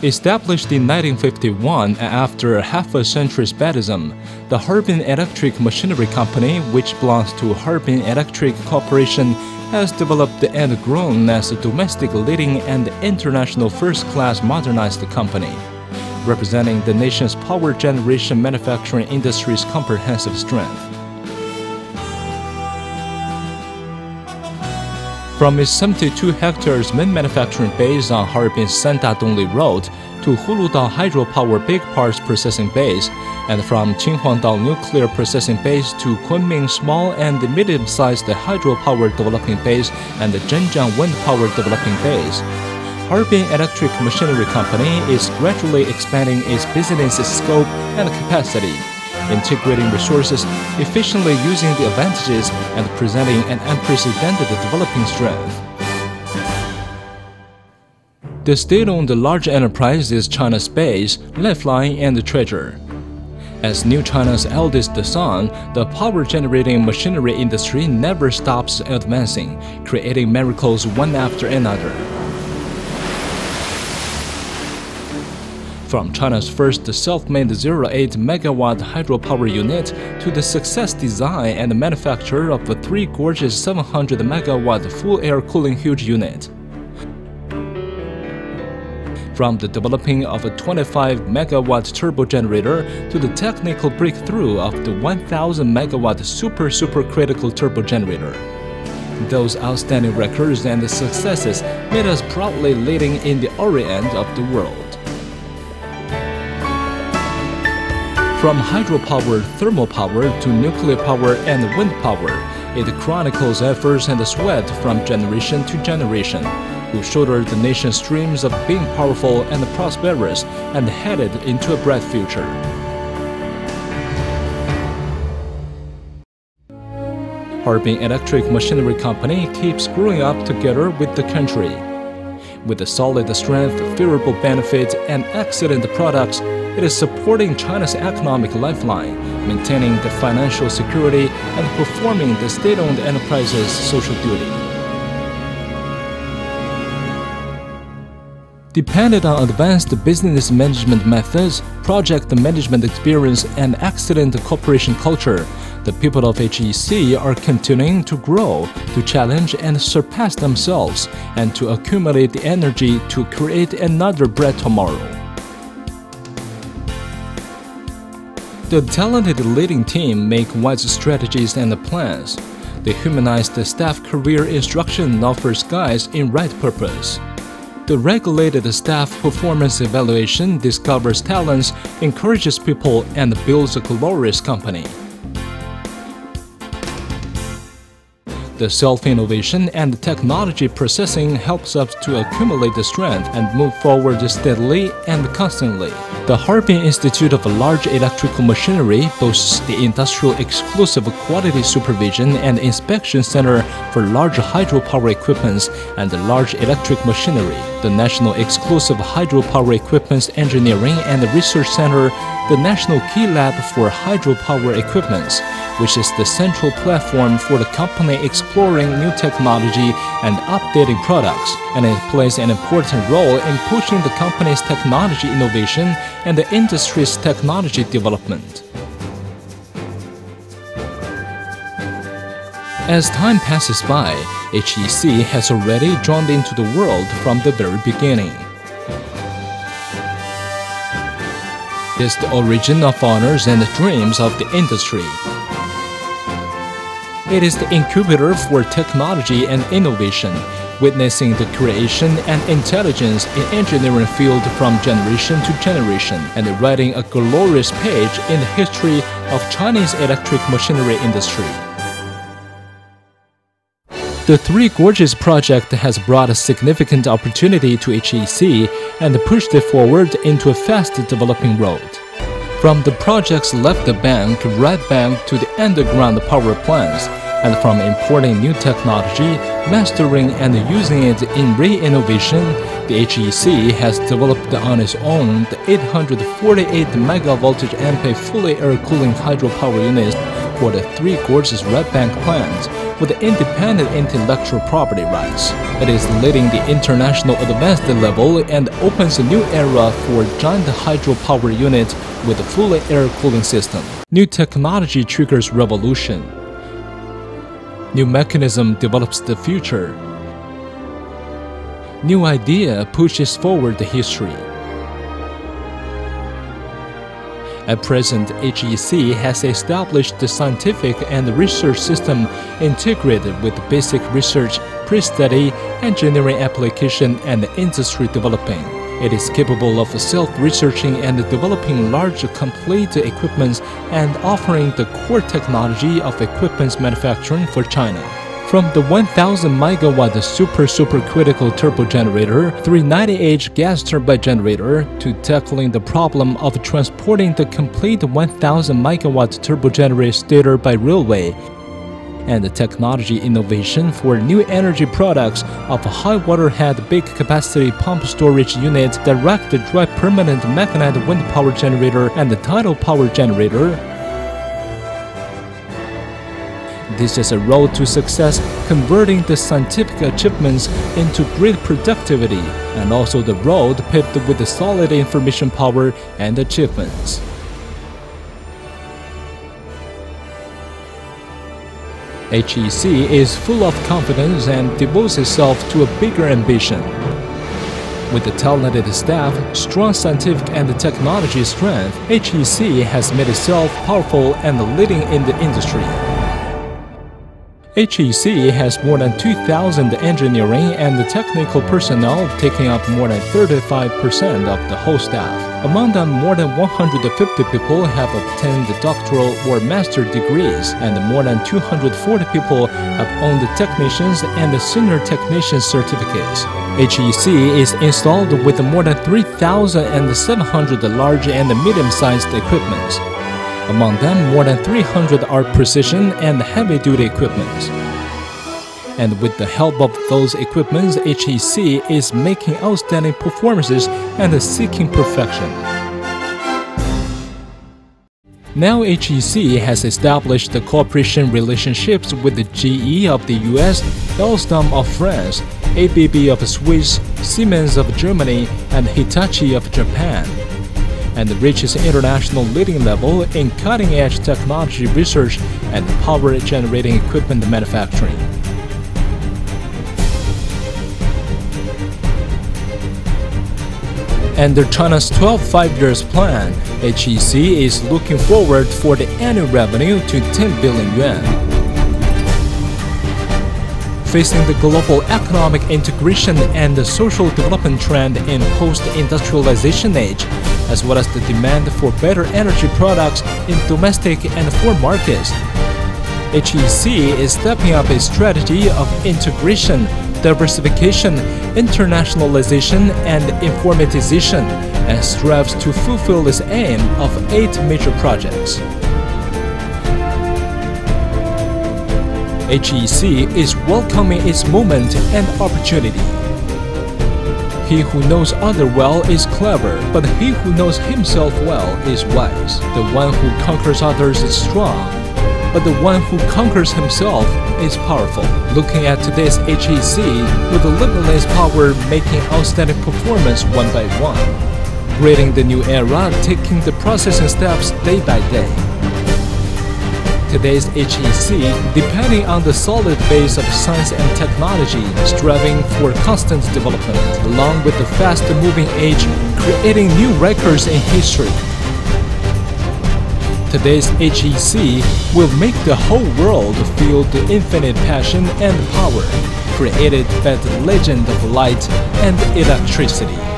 Established in 1951 and after half a century's baptism, the Harbin Electric Machinery Company, which belongs to Harbin Electric Corporation, has developed and grown as a domestic leading and international first-class modernized company, representing the nation's power generation manufacturing industry's comprehensive strength. From its 72 hectares main manufacturing base on Harbin's Sandadongli Road to Huludao Hydropower Big Parts Processing Base, and from Qinghuangdao Nuclear Processing Base to Kunming Small and Medium-Sized Hydropower Developing Base and the Zhenjiang Wind Power Developing Base, Harbin Electric Machinery Company is gradually expanding its business scope and capacity, integrating resources, efficiently using the advantages, and presenting an unprecedented developing strength. The state-owned large enterprise is China's base, lifeline, and treasure. As New China's eldest son, the power-generating machinery industry never stops advancing, creating miracles one after another. From China's first self-made 0.8 megawatt hydropower unit to the success design and manufacture of a 3 gorgeous 700 megawatt full air cooling huge unit. From the developing of a 25 megawatt turbo generator to the technical breakthrough of the 1000 megawatt supercritical turbo generator. Those outstanding records and successes made us proudly leading in the Orient of the world. From hydropower, thermal power to nuclear power and wind power, it chronicles efforts and sweat from generation to generation, who shouldered the nation's dreams of being powerful and prosperous and headed into a bright future. Harbin Electric Machinery Company keeps growing up together with the country. With a solid strength, favorable benefits, and excellent products, it is supporting China's economic lifeline, maintaining the financial security, and performing the state-owned enterprise's social duty. Dependent on advanced business management methods, project management experience, and excellent cooperation culture, the people of HEC are continuing to grow, to challenge and surpass themselves, and to accumulate the energy to create another bright tomorrow. The talented leading team make wise strategies and plans. The humanized staff career instruction offers guides in right purpose. The regulated staff performance evaluation discovers talents, encourages people, and builds a glorious company. The self-innovation and technology processing helps us to accumulate the strength and move forward steadily and constantly. The Harbin Institute of Large Electrical Machinery boasts the industrial exclusive quality supervision and inspection center for large hydropower equipments and large electric machinery, the National Exclusive Hydropower Equipments Engineering and Research Center, the National Key Lab for Hydropower Equipments, which is the central platform for the company exploring new technology and updating products, and it plays an important role in pushing the company's technology innovation and the industry's technology development. As time passes by, HEC has already joined into the world from the very beginning. It's the origin of honors and dreams of the industry. It is the incubator for technology and innovation, witnessing the creation and intelligence in engineering field from generation to generation, and writing a glorious page in the history of Chinese electric machinery industry. The Three Gorges project has brought a significant opportunity to HEC and pushed it forward into a fast-developing road. From the project's left bank, right bank to the underground power plants, and from importing new technology, mastering and using it in re-innovation, the HEC has developed on its own the 848 megavoltage ampere fully air cooling hydropower units for the three gorgeous red bank plants with independent intellectual property rights. It is leading the international advanced level and opens a new era for giant hydropower unit with a full air cooling system. New technology triggers revolution. New mechanism develops the future. New idea pushes forward the history. At present, HEC has established the scientific and research system integrated with basic research, pre-study, engineering application, and industry developing. It is capable of self-researching and developing large complete equipments and offering the core technology of equipment manufacturing for China. From the 1000 megawatt supercritical turbo generator, 390H gas turbine generator, to tackling the problem of transporting the complete 1000 megawatt turbo generator stator by railway, and the technology innovation for new energy products of a high water head big capacity pump storage unit, direct drive permanent magnetic wind power generator, and the tidal power generator. This is a road to success, converting the scientific achievements into great productivity, and also the road paved with the solid information power and achievements. HEC is full of confidence and devotes itself to a bigger ambition. With a talented staff, strong scientific and technology strength, HEC has made itself powerful and leading in the industry. HEC has more than 2,000 engineering and technical personnel, taking up more than 35% of the whole staff. Among them, more than 150 people have obtained doctoral or master degrees, and more than 240 people have earned technicians and senior technician certificates. HEC is installed with more than 3,700 large and medium-sized equipments. Among them, more than 300 are precision and heavy-duty equipments. And with the help of those equipments, HEC is making outstanding performances and seeking perfection. Now HEC has established the cooperation relationships with the GE of the US, Alstom of France, ABB of Swiss, Siemens of Germany, and Hitachi of Japan, and reaches international leading level in cutting-edge technology research and power-generating equipment manufacturing. Under China's 12th five-year plan, HEC is looking forward for the annual revenue to 10 billion yuan. Facing the global economic integration and the social development trend in post-industrialization age, as well as the demand for better energy products in domestic and foreign markets, HEC is stepping up a strategy of integration, diversification, internationalization, and informatization, and strives to fulfill its aim of 8 major projects. HEC is welcoming its moment and opportunity. He who knows others well is clever, but he who knows himself well is wise. The one who conquers others is strong, but the one who conquers himself is powerful. Looking at today's HEC, with limitless power making outstanding performance one by one, creating the new era, taking the processing steps day by day. Today's HEC, depending on the solid base of science and technology, striving for constant development, along with the fast-moving age, creating new records in history. Today's HEC will make the whole world feel the infinite passion and power created by the legend of light and electricity.